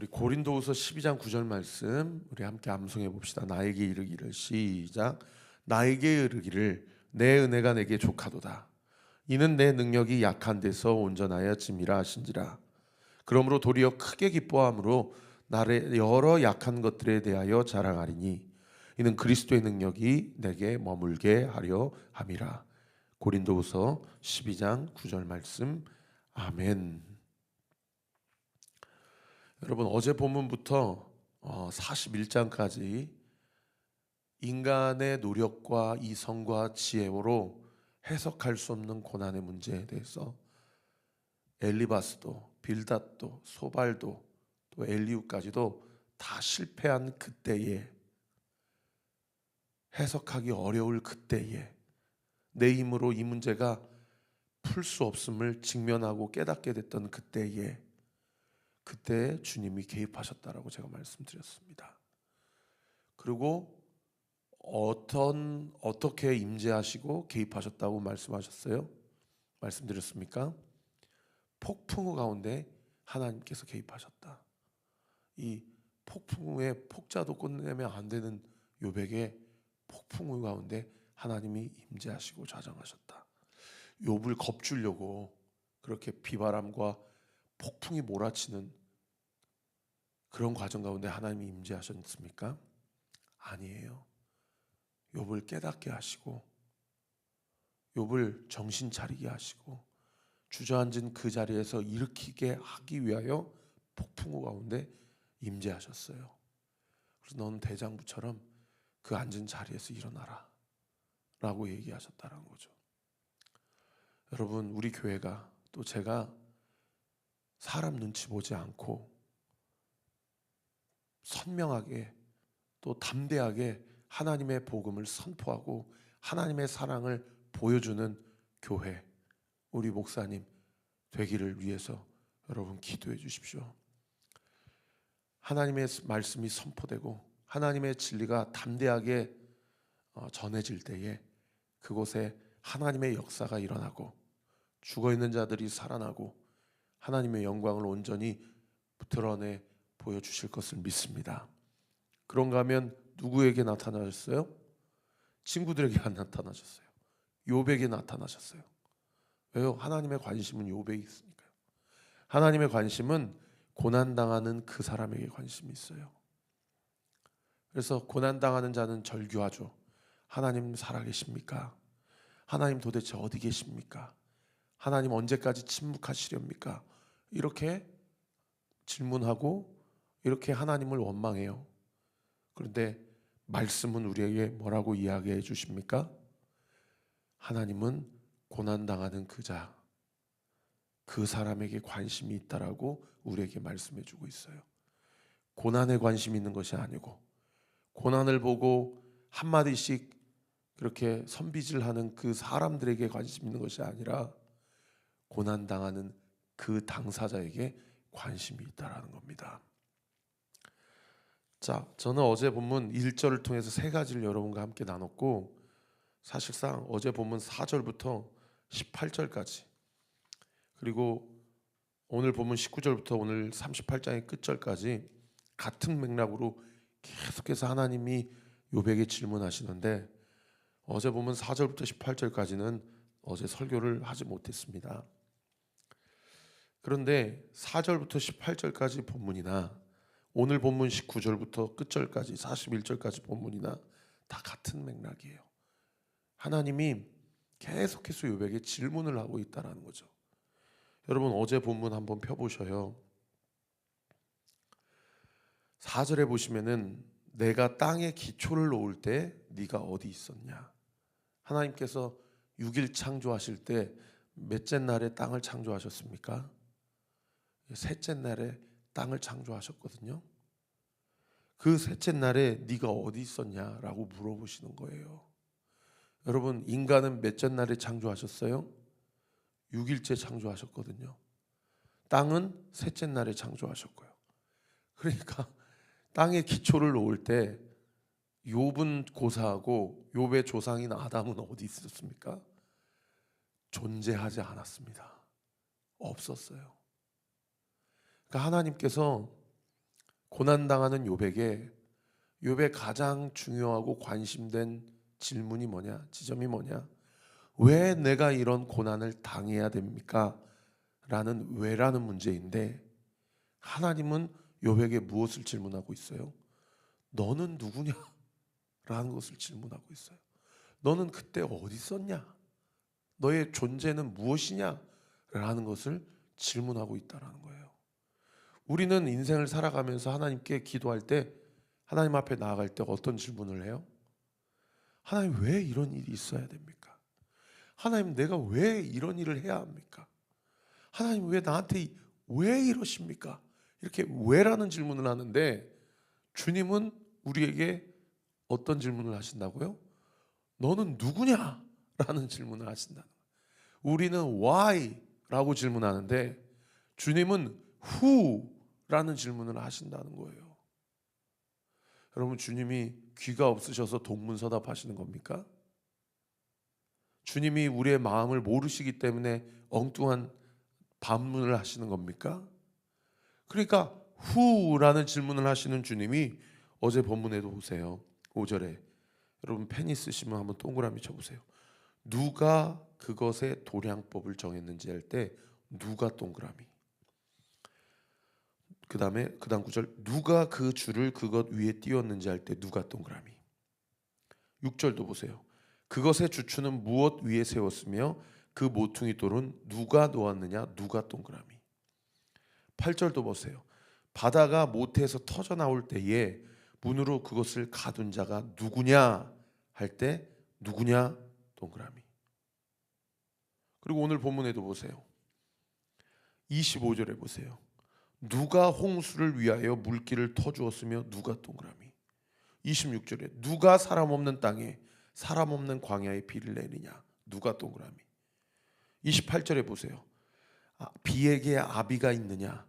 우리 고린도후서 12장 9절 말씀 우리 함께 암송해 봅시다. 나에게 이르기를 시작. 나에게 이르기를 내 은혜가 내게 족하도다. 이는 내 능력이 약한 데서 온전하여 짐이라 하신지라. 그러므로 도리어 크게 기뻐함으로 나의 여러 약한 것들에 대하여 자랑하리니 이는 그리스도의 능력이 내게 머물게 하려 함이라. 고린도후서 12장 9절 말씀. 아멘. 여러분, 어제 본문부터 41장까지 인간의 노력과 이성과 지혜로 해석할 수 없는 고난의 문제에 대해서 엘리바스도 빌닷도 소발도 또 엘리후까지도 다 실패한 그때에, 해석하기 어려울 그때에 내 힘으로 이 문제가 풀 수 없음을 직면하고 깨닫게 됐던 그때 주님이 개입하셨다라고 제가 말씀드렸습니다. 그리고 어떻게 임재하시고 개입하셨다고 말씀하셨어요? 말씀드렸습니까? 폭풍우 가운데 하나님께서 개입하셨다. 이 폭풍우에 폭자도 끝내면 안 되는 욥에게 폭풍우 가운데 하나님이 임재하시고 좌정하셨다. 욥을 겁주려고 그렇게 비바람과 폭풍이 몰아치는 그런 과정 가운데 하나님이 임재하셨습니까? 아니에요. 욥을 깨닫게 하시고 욥을 정신 차리게 하시고 주저앉은 그 자리에서 일으키게 하기 위하여 폭풍우 가운데 임재하셨어요. 그래서 너는 대장부처럼 그 앉은 자리에서 일어나라 라고 얘기하셨다는 거죠. 여러분, 우리 교회가 또 제가 사람 눈치 보지 않고 선명하게 또 담대하게 하나님의 복음을 선포하고 하나님의 사랑을 보여주는 교회, 우리 목사님 되기를 위해서 여러분 기도해 주십시오. 하나님의 말씀이 선포되고 하나님의 진리가 담대하게 전해질 때에 그곳에 하나님의 역사가 일어나고 죽어있는 자들이 살아나고 하나님의 영광을 온전히 드러내 보여주실 것을 믿습니다. 그런가 하면 누구에게 나타나셨어요? 친구들에게 안 나타나셨어요. 욥에게 나타나셨어요. 왜요? 하나님의 관심은 욥에 있으니까요. 하나님의 관심은 고난당하는 그 사람에게 관심이 있어요. 그래서 고난당하는 자는 절규하죠. 하나님 살아계십니까? 하나님 도대체 어디 계십니까? 하나님 언제까지 침묵하시렵니까? 이렇게 질문하고 이렇게 하나님을 원망해요. 그런데 말씀은 우리에게 뭐라고 이야기해 주십니까? 하나님은 고난당하는 그 사람에게 관심이 있다라고 우리에게 말씀해 주고 있어요. 고난에 관심이 있는 것이 아니고 고난을 보고 한마디씩 그렇게 선비질하는 그 사람들에게 관심 있는 것이 아니라 고난당하는 그 당사자에게 관심이 있다라는 겁니다. 자, 저는 어제 본문 1절을 통해서 세 가지를 여러분과 함께 나눴고 사실상 어제 본문 4절부터 18절까지 그리고 오늘 본문 19절부터 오늘 38장의 끝절까지 같은 맥락으로 계속해서 하나님이 욥에게 질문하시는데 어제 본문 4절부터 18절까지는 어제 설교를 하지 못했습니다. 그런데 4절부터 18절까지 본문이나 오늘 본문 19절부터 끝절까지 41절까지 본문이나 다 같은 맥락이에요. 하나님이 계속해서 욥에게 질문을 하고 있다는 거죠. 여러분, 어제 본문 한번 펴보셔요. 4절에 보시면은 내가 땅에 기초를 놓을 때 네가 어디 있었냐. 하나님께서 6일 창조하실 때 몇째 날에 땅을 창조하셨습니까? 셋째 날에 땅을 창조하셨거든요. 그 셋째 날에 네가 어디 있었냐라고 물어보시는 거예요. 여러분, 인간은 몇째 날에 창조하셨어요? 6일째 창조하셨거든요. 땅은 셋째 날에 창조하셨고요. 그러니까 땅에 기초를 놓을 때 욥은 고사하고 욥의 조상인 아담은 어디 있었습니까? 존재하지 않았습니다. 없었어요. 그러니까 하나님께서 고난당하는 욥의 가장 중요하고 관심된 질문이 뭐냐? 지점이 뭐냐? 왜 내가 이런 고난을 당해야 됩니까? 라는 왜라는 문제인데, 하나님은 욥에게 무엇을 질문하고 있어요? 너는 누구냐? 라는 것을 질문하고 있어요. 너는 그때 어디 있었냐? 너의 존재는 무엇이냐? 라는 것을 질문하고 있다는 거예요. 우리는 인생을 살아가면서 하나님께 기도할 때, 하나님 앞에 나아갈 때 어떤 질문을 해요? 하나님, 왜 이런 일이 있어야 됩니까? 하나님, 내가 왜 이런 일을 해야 합니까? 하나님, 왜 나한테 왜 이러십니까? 이렇게 왜라는 질문을 하는데, 주님은 우리에게 어떤 질문을 하신다고요? 너는 누구냐? 라는 질문을 하신다는 거예요. 우리는 why? 라고 질문하는데, 주님은 who? 라는 질문을 하신다는 거예요. 여러분, 주님이 귀가 없으셔서 동문서답 하시는 겁니까? 주님이 우리의 마음을 모르시기 때문에 엉뚱한 반문을 하시는 겁니까? 그러니까 who라는 질문을 하시는 주님이, 어제 본문에도 보세요. 5절에 여러분 펜 있으시면 한번 동그라미 쳐보세요. 누가 그것의 도량법을 정했는지 할 때 누가 동그라미. 그 다음 9절, 누가 그 줄을 그것 위에 띄웠는지 할 때 누가 동그라미. 6절도 보세요. 그것의 주추는 무엇 위에 세웠으며 그 모퉁이 돌은 누가 놓았느냐, 누가 동그라미. 8절도 보세요. 바다가 모태에서 터져 나올 때에 문으로 그것을 가둔 자가 누구냐 할 때 누구냐, 동그라미. 그리고 오늘 본문에도 보세요. 25절에 보세요. 누가 홍수를 위하여 물길을 터주었으며 누가 동그라미. 26절에 누가 사람 없는 땅에 사람 없는 광야에 비를 내리냐, 누가 동그라미. 28절에 보세요. 비에게 아비가 있느냐,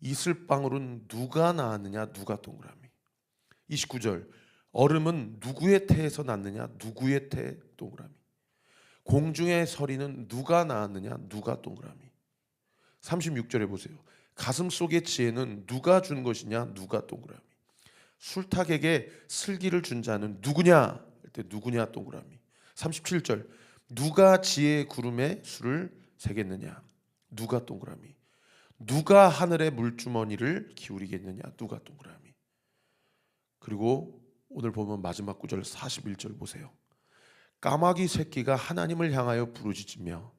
이슬방울은 누가 낳았느냐, 누가 동그라미. 29절, 얼음은 누구의 태에서 났느냐, 누구의 태, 동그라미. 공중의 서리는 누가 낳았느냐, 누가 동그라미. 36절에 보세요. 가슴 속의 지혜는 누가 준 것이냐, 누가 동그라미. 술탁에게 슬기를 준 자는 누구냐 할 때 누구냐, 동그라미. 37절, 누가 지혜의 구름에 술을 새겼느냐, 누가 동그라미. 누가 하늘의 물주머니를 기울이겠느냐, 누가 동그라미. 그리고 오늘 보면 마지막 구절 41절 보세요. 까마귀 새끼가 하나님을 향하여 부르짖으며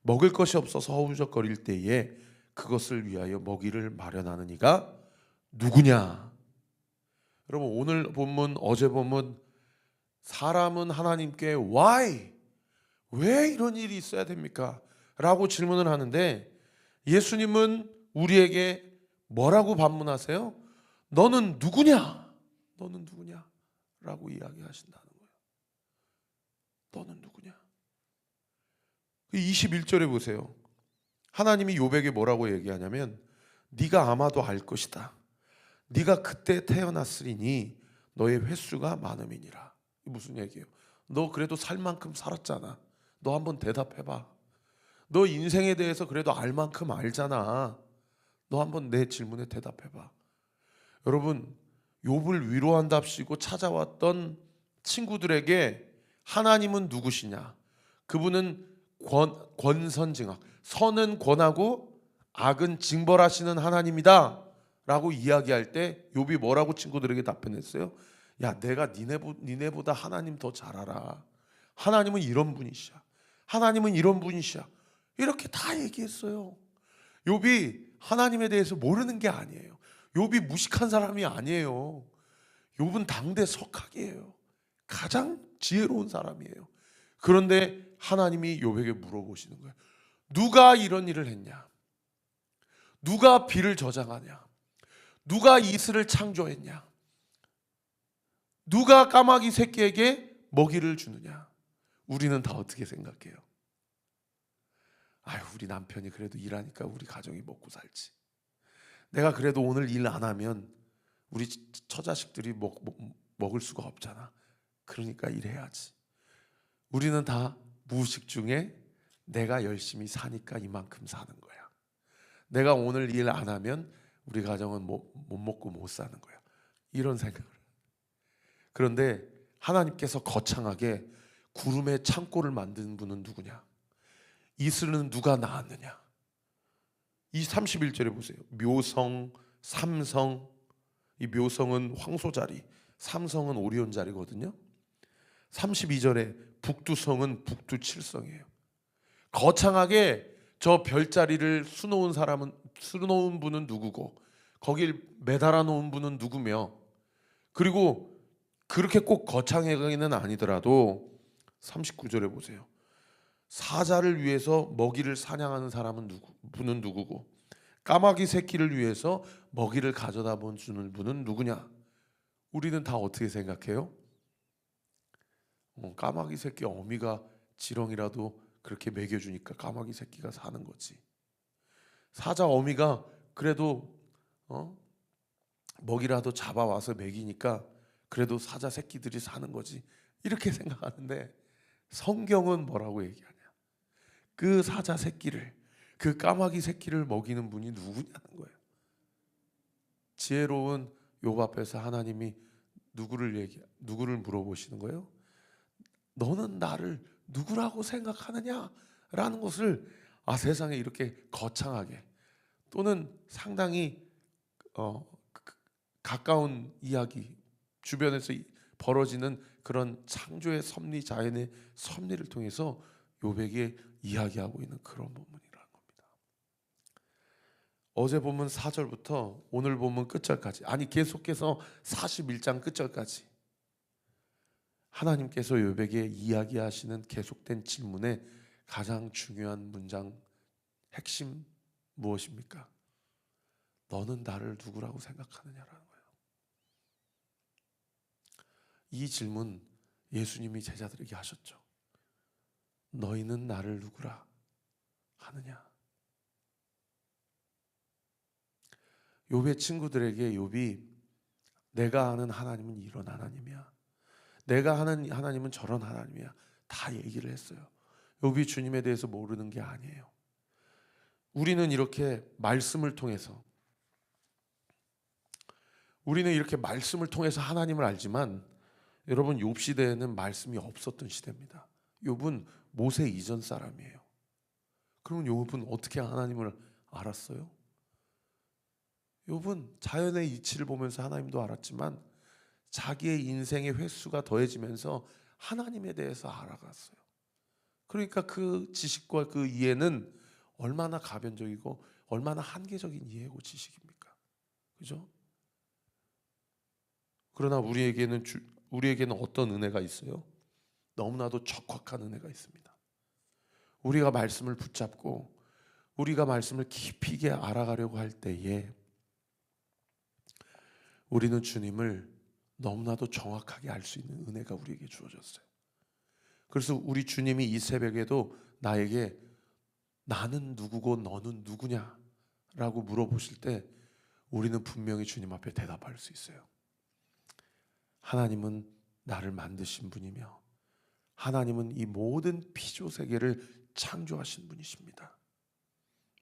먹을 것이 없어서 허우적거릴 때에 그것을 위하여 먹이를 마련하는 이가 누구냐. 여러분, 오늘 본문, 어제 본문, 사람은 하나님께 why? 왜 이런 일이 있어야 됩니까? 라고 질문을 하는데, 예수님은 우리에게 뭐라고 반문하세요? 너는 누구냐? 너는 누구냐? 라고 이야기하신다는 거예요. 너는 누구냐? 21절에 보세요. 하나님이 욥에게 뭐라고 얘기하냐면, 네가 아마도 알 것이다. 네가 그때 태어났으리니 너의 횟수가 많음이니라. 무슨 얘기예요? 너 그래도 살 만큼 살았잖아. 너 한번 대답해봐. 너 인생에 대해서 그래도 알 만큼 알잖아. 너 한번 내 질문에 대답해봐. 여러분, 욥을 위로한답시고 찾아왔던 친구들에게 하나님은 누구시냐? 그분은 권선징악, 선은 권하고 악은 징벌하시는 하나님이다 라고 이야기할 때 욥이 뭐라고 친구들에게 답변했어요? 야, 내가 니네보다 하나님 더 잘 알아. 하나님은 이런 분이시야. 하나님은 이런 분이시야. 이렇게 다 얘기했어요. 욥이 하나님에 대해서 모르는 게 아니에요. 욥이 무식한 사람이 아니에요. 욥은 당대 석학이에요. 가장 지혜로운 사람이에요. 그런데 하나님이 욥에게 물어보시는 거예요. 누가 이런 일을 했냐? 누가 비를 저장하냐? 누가 이슬을 창조했냐? 누가 까마귀 새끼에게 먹이를 주느냐? 우리는 다 어떻게 생각해요? 아유, 우리 남편이 그래도 일하니까 우리 가정이 먹고 살지. 내가 그래도 오늘 일 안 하면 우리 처자식들이 먹을 수가 없잖아. 그러니까 일해야지. 우리는 다 무의식 중에 내가 열심히 사니까 이만큼 사는 거야. 내가 오늘 일 안 하면 우리 가정은 못 먹고 못 사는 거야. 이런 생각을. 그런데 하나님께서 거창하게 구름의 창고를 만든 분은 누구냐? 이슬은 누가 낳았느냐? 이 31절에 보세요. 묘성, 삼성. 이 묘성은 황소자리, 삼성은 오리온자리거든요. 32절에 북두성은 북두칠성이에요. 거창하게 저 별자리를 수놓은 분은 누구고 거길 매달아 놓은 분은 누구며, 그리고 그렇게 꼭 거창하게는 아니더라도 39절에 보세요. 사자를 위해서 먹이를 사냥하는 분은 누구고 까마귀 새끼를 위해서 먹이를 가져다 주는 분은 누구냐? 우리는 다 어떻게 생각해요? 까마귀 새끼 어미가 지렁이라도 그렇게 먹여주니까 까마귀 새끼가 사는 거지. 사자 어미가 그래도 먹이라도 잡아와서 먹이니까 그래도 사자 새끼들이 사는 거지. 이렇게 생각하는데 성경은 뭐라고 얘기하냐? 그 사자 새끼를, 그 까마귀 새끼를 먹이는 분이 누구냐는 거예요. 지혜로운 욥 앞에서 하나님이 누구를 물어보시는 거예요? 너는 나를 누구라고 생각하느냐라는 것을 세상에 이렇게 거창하게 또는 상당히 가까운 이야기, 주변에서 벌어지는 그런 창조의 섭리, 자연의 섭리를 통해서 욥에게 이야기하고 있는 그런 본문이라는 겁니다. 어제 본문 4절부터 오늘 본문 끝절까지, 아니 계속해서 41장 끝절까지 하나님께서 욥에게 이야기하시는 계속된 질문의 가장 중요한 문장, 핵심 무엇입니까? 너는 나를 누구라고 생각하느냐라는 거예요. 이 질문 예수님이 제자들에게 하셨죠. 너희는 나를 누구라 하느냐? 욥의 친구들에게 욥이 내가 아는 하나님은 이런 하나님이야, 내가 하는 하나님은 저런 하나님이야, 다 얘기를 했어요. 욥이 주님에 대해서 모르는 게 아니에요. 우리는 이렇게 말씀을 통해서 하나님을 알지만, 여러분 욥 시대에는 말씀이 없었던 시대입니다. 욥은 모세 이전 사람이에요. 그러면 욥은 어떻게 하나님을 알았어요? 욥은 자연의 이치를 보면서 하나님도 알았지만 자기의 인생의 횟수가 더해지면서 하나님에 대해서 알아갔어요. 그러니까 그 지식과 그 이해는 얼마나 가변적이고 얼마나 한계적인 이해고 지식입니까? 그죠? 그러나 우리에게는 어떤 은혜가 있어요? 너무나도 척박한 은혜가 있습니다. 우리가 말씀을 붙잡고 우리가 말씀을 깊이 있게 알아가려고 할 때에 우리는 주님을 너무나도 정확하게 알 수 있는 은혜가 우리에게 주어졌어요. 그래서 우리 주님이 이 새벽에도 나에게 나는 누구고 너는 누구냐 라고 물어보실 때 우리는 분명히 주님 앞에 대답할 수 있어요. 하나님은 나를 만드신 분이며 하나님은 이 모든 피조 세계를 창조하신 분이십니다.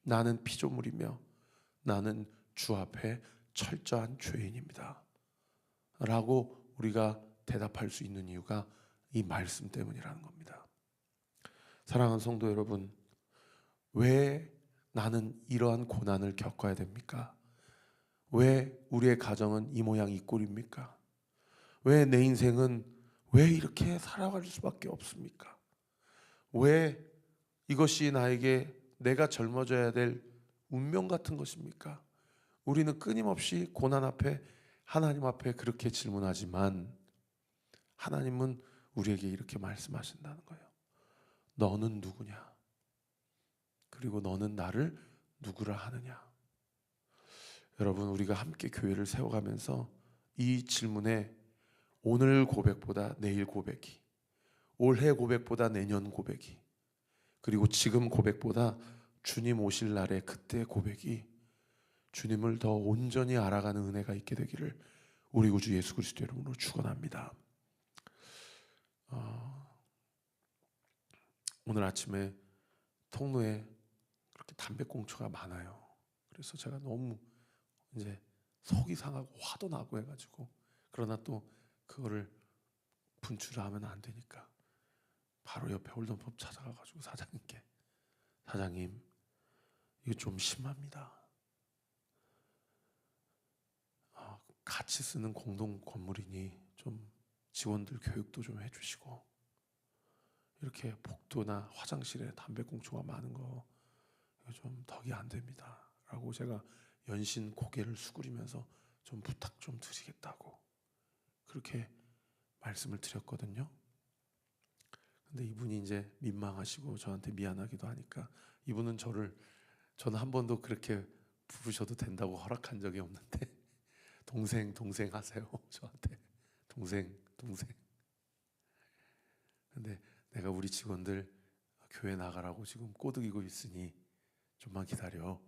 나는 피조물이며 나는 주 앞에 철저한 죄인입니다 라고 우리가 대답할 수 있는 이유가 이 말씀 때문이라는 겁니다. 사랑하는 성도 여러분, 왜 나는 이러한 고난을 겪어야 됩니까? 왜 우리의 가정은 이 모양 이 꼴입니까? 왜 내 인생은 왜 이렇게 살아갈 수밖에 없습니까? 왜 이것이 나에게 내가 젊어져야 될 운명 같은 것입니까? 우리는 끊임없이 고난 앞에 하나님 앞에 그렇게 질문하지만 하나님은 우리에게 이렇게 말씀하신다는 거예요. 너는 누구냐? 그리고 너는 나를 누구라 하느냐? 여러분, 우리가 함께 교회를 세워가면서 이 질문에 오늘 고백보다 내일 고백이, 올해 고백보다 내년 고백이, 그리고 지금 고백보다 주님 오실 날의 그때 고백이 주님을 더 온전히 알아가는 은혜가 있게 되기를 우리 구주 예수 그리스도 이름으로 축원합니다. 오늘 아침에 통로에 그렇게 담배꽁초가 많아요. 그래서 제가 너무 이제 속이 상하고 화도 나고 해가지고, 그러나 또 그거를 분출하면 안 되니까 바로 옆에 홀덤법 찾아가가지고 사장님께, 사장님 이거 좀 심합니다. 같이 쓰는 공동 건물이니 좀 직원들 교육도 좀 해주시고, 이렇게 복도나 화장실에 담배꽁초가 많은 거 이거 좀 덕이 안 됩니다 라고 제가 연신 고개를 수그리면서 좀 부탁 좀 드리겠다고 그렇게 말씀을 드렸거든요. 근데 이분이 이제 민망하시고 저한테 미안하기도 하니까, 이분은 저는 한 번도 그렇게 부르셔도 된다고 허락한 적이 없는데 동생 하세요 저한테. 동생. 근데 내가 우리 직원들 교회 나가라고 지금 꼬드기고 있으니 좀만 기다려.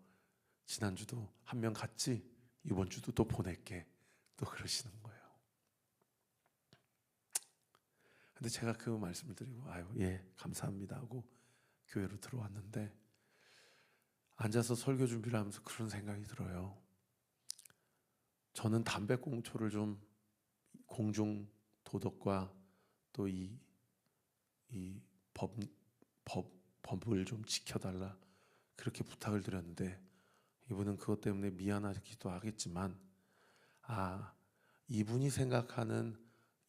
지난주도 한 명 갔지? 이번 주도 또 보낼게. 또 그러시는 거예요. 근데 제가 그 말씀을 드리고 아유 예 감사합니다 하고 교회로 들어왔는데, 앉아서 설교 준비를 하면서 그런 생각이 들어요. 저는 담배꽁초를 좀 공중 도덕과 또 이 법을 좀 지켜달라 그렇게 부탁을 드렸는데, 이분은 그것 때문에 미안하기도 하겠지만, 이분이 생각하는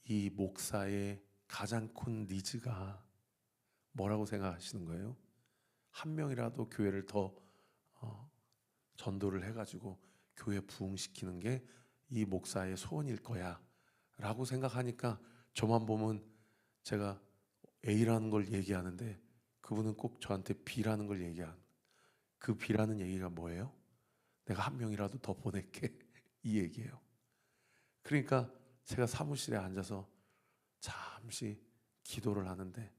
이 목사의 가장 큰 니즈가 뭐라고 생각하시는 거예요? 한 명이라도 교회를 더 전도를 해가지고 교회 부흥시키는 게 이 목사의 소원일 거야 라고 생각하니까, 저만 보면 제가 A라는 걸 얘기하는데 그분은 꼭 저한테 B라는 걸 얘기하는, 그 B라는 얘기가 뭐예요? 내가 한 명이라도 더 보낼게 이 얘기예요. 그러니까 제가 사무실에 앉아서 잠시 기도를 하는데,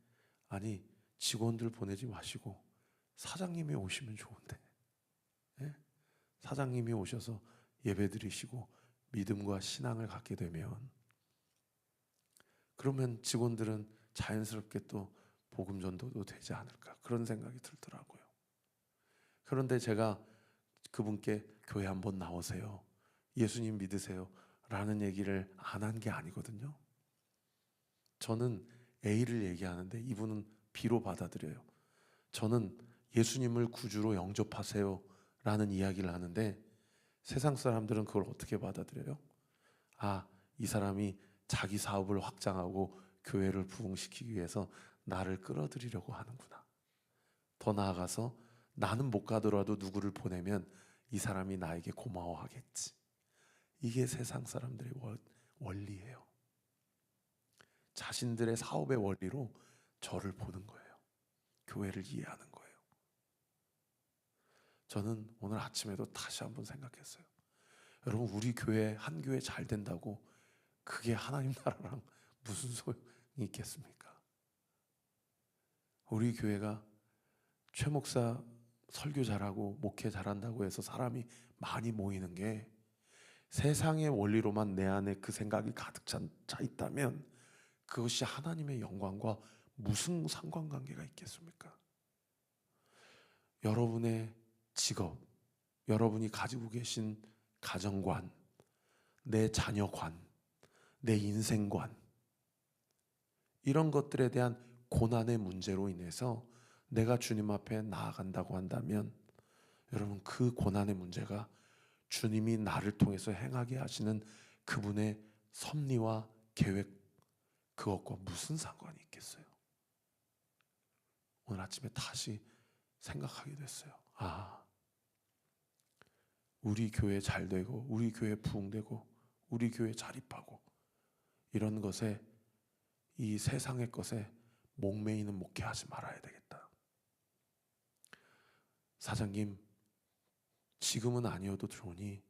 아니 직원들 보내지 마시고 사장님이 오시면 좋은데, 예? 사장님이 오셔서 예배 드리시고 믿음과 신앙을 갖게 되면, 그러면 직원들은 자연스럽게 또 복음 전도도 되지 않을까 그런 생각이 들더라고요. 그런데 제가 그분께 교회 한번 나오세요, 예수님 믿으세요 라는 얘기를 안 한 게 아니거든요. 저는 A를 얘기하는데 이분은 B로 받아들여요. 저는 예수님을 구주로 영접하세요 라는 이야기를 하는데, 세상 사람들은 그걸 어떻게 받아들여요? 이 사람이 자기 사업을 확장하고 교회를 부흥시키기 위해서 나를 끌어들이려고 하는구나. 더 나아가서 나는 못 가더라도 누구를 보내면 이 사람이 나에게 고마워하겠지. 이게 세상 사람들의 원리예요. 자신들의 사업의 원리로 저를 보는 거예요. 교회를 이해하는 거예요. 저는 오늘 아침에도 다시 한번 생각했어요. 여러분, 우리 교회 한 교회 잘 된다고 그게 하나님 나라랑 무슨 소용이 있겠습니까? 우리 교회가 최 목사 설교 잘하고 목회 잘한다고 해서 사람이 많이 모이는 게 세상의 원리로만 내 안에 그 생각이 가득 차 있다면 그것이 하나님의 영광과 무슨 상관관계가 있겠습니까? 여러분의 직업, 여러분이 가지고 계신 가정관, 내 자녀관, 내 인생관, 이런 것들에 대한 고난의 문제로 인해서 내가 주님 앞에 나아간다고 한다면, 여러분 그 고난의 문제가 주님이 나를 통해서 행하게 하시는 그분의 섭리와 계획, 그것과 무슨 상관이 있겠어요? 오늘 아침에 다시 생각하게 됐어요. 우리 교회 잘 되고 우리 교회 부흥되고 우리 교회 자립하고 이런 것에, 이 세상의 것에 목매이는 목회하지 말아야 되겠다. 사장님 지금은 아니어도 좋으니,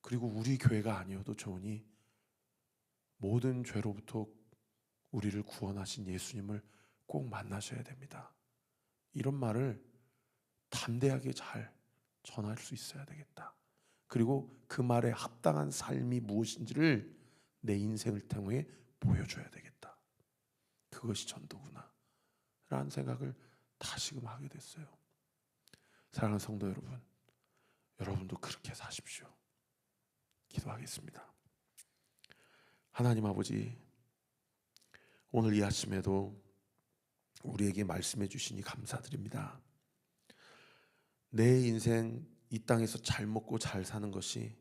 그리고 우리 교회가 아니어도 좋으니 모든 죄로부터 우리를 구원하신 예수님을 꼭 만나셔야 됩니다. 이런 말을 담대하게 잘 전할 수 있어야 되겠다. 그리고 그 말에 합당한 삶이 무엇인지를 내 인생을 통해 보여줘야 되겠다. 그것이 전도구나 라는 생각을 다시금 하게 됐어요. 사랑하는 성도 여러분, 여러분도 그렇게 사십시오. 기도하겠습니다. 하나님 아버지, 오늘 이 아침에도 우리에게 말씀해 주시니 감사드립니다. 내 인생 이 땅에서 잘 먹고 잘 사는 것이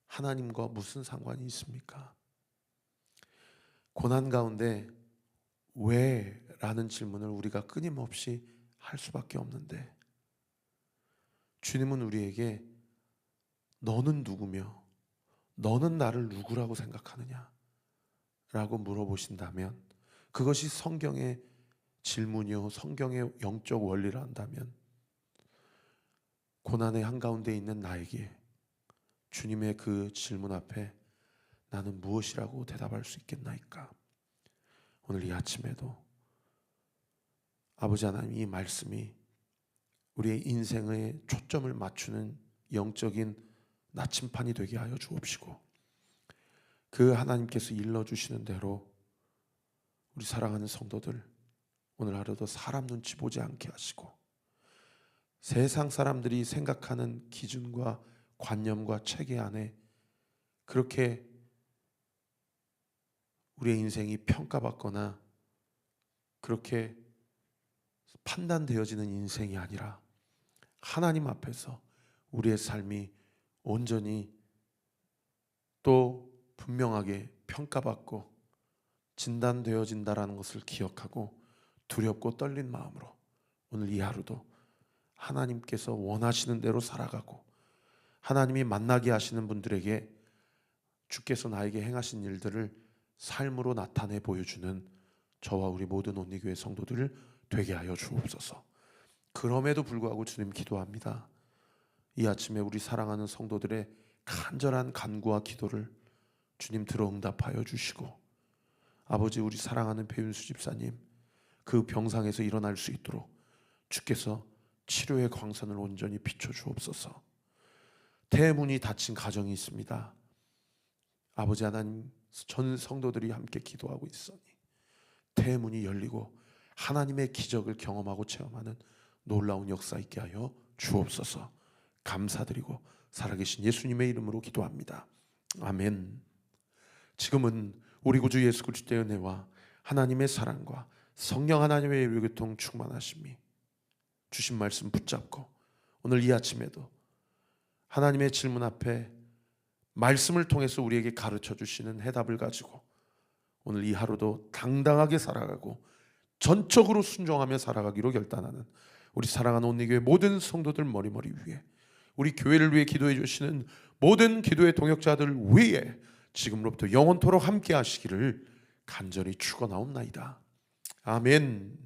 하나님과 무슨 상관이 있습니까? 고난 가운데 왜? 라는 질문을 우리가 끊임없이 할 수밖에 없는데, 주님은 우리에게 너는 누구며 너는 나를 누구라고 생각하느냐 라고 물어보신다면, 그것이 성경의 질문이요 성경의 영적 원리라 한다면, 고난의 한가운데 있는 나에게 주님의 그 질문 앞에 나는 무엇이라고 대답할 수 있겠나이까? 오늘 이 아침에도 아버지 하나님, 이 말씀이 우리의 인생의 초점을 맞추는 영적인 나침판이 되게 하여 주옵시고, 그 하나님께서 일러주시는 대로 우리 사랑하는 성도들 오늘 하루도 사람 눈치 보지 않게 하시고, 세상 사람들이 생각하는 기준과 관념과 체계 안에 그렇게 우리의 인생이 평가받거나 그렇게 판단되어지는 인생이 아니라, 하나님 앞에서 우리의 삶이 온전히 또 분명하게 평가받고 진단되어진다라는 것을 기억하고 두렵고 떨린 마음으로 오늘 이 하루도 하나님께서 원하시는 대로 살아가고, 하나님이 만나게 하시는 분들에게 주께서 나에게 행하신 일들을 삶으로 나타내 보여주는 저와 우리 모든 온리교회 성도들을 되게 하여 주옵소서. 그럼에도 불구하고 주님 기도합니다. 이 아침에 우리 사랑하는 성도들의 간절한 간구와 기도를 주님 들어 응답하여 주시고, 아버지, 우리 사랑하는 배윤수 집사님 그 병상에서 일어날 수 있도록 주께서 치료의 광선을 온전히 비춰 주옵소서. 대문이 닫힌 가정이 있습니다. 아버지 하나님, 전 성도들이 함께 기도하고 있으니 대문이 열리고 하나님의 기적을 경험하고 체험하는 놀라운 역사 있게 하여 주옵소서. 감사드리고 살아계신 예수님의 이름으로 기도합니다. 아멘. 지금은 우리 구주 예수 그리스도의 은혜와 하나님의 사랑과 성령 하나님의 교통 충만하심이 주신 말씀 붙잡고, 오늘 이 아침에도 하나님의 질문 앞에 말씀을 통해서 우리에게 가르쳐 주시는 해답을 가지고 오늘 이 하루도 당당하게 살아가고 전적으로 순종하며 살아가기로 결단하는 우리 사랑하는 온리교회 모든 성도들 머리머리 위에, 우리 교회를 위해 기도해 주시는 모든 기도의 동역자들 위에 지금로부터 영원토록 함께 하시기를 간절히 축원하옵나이다. 아멘.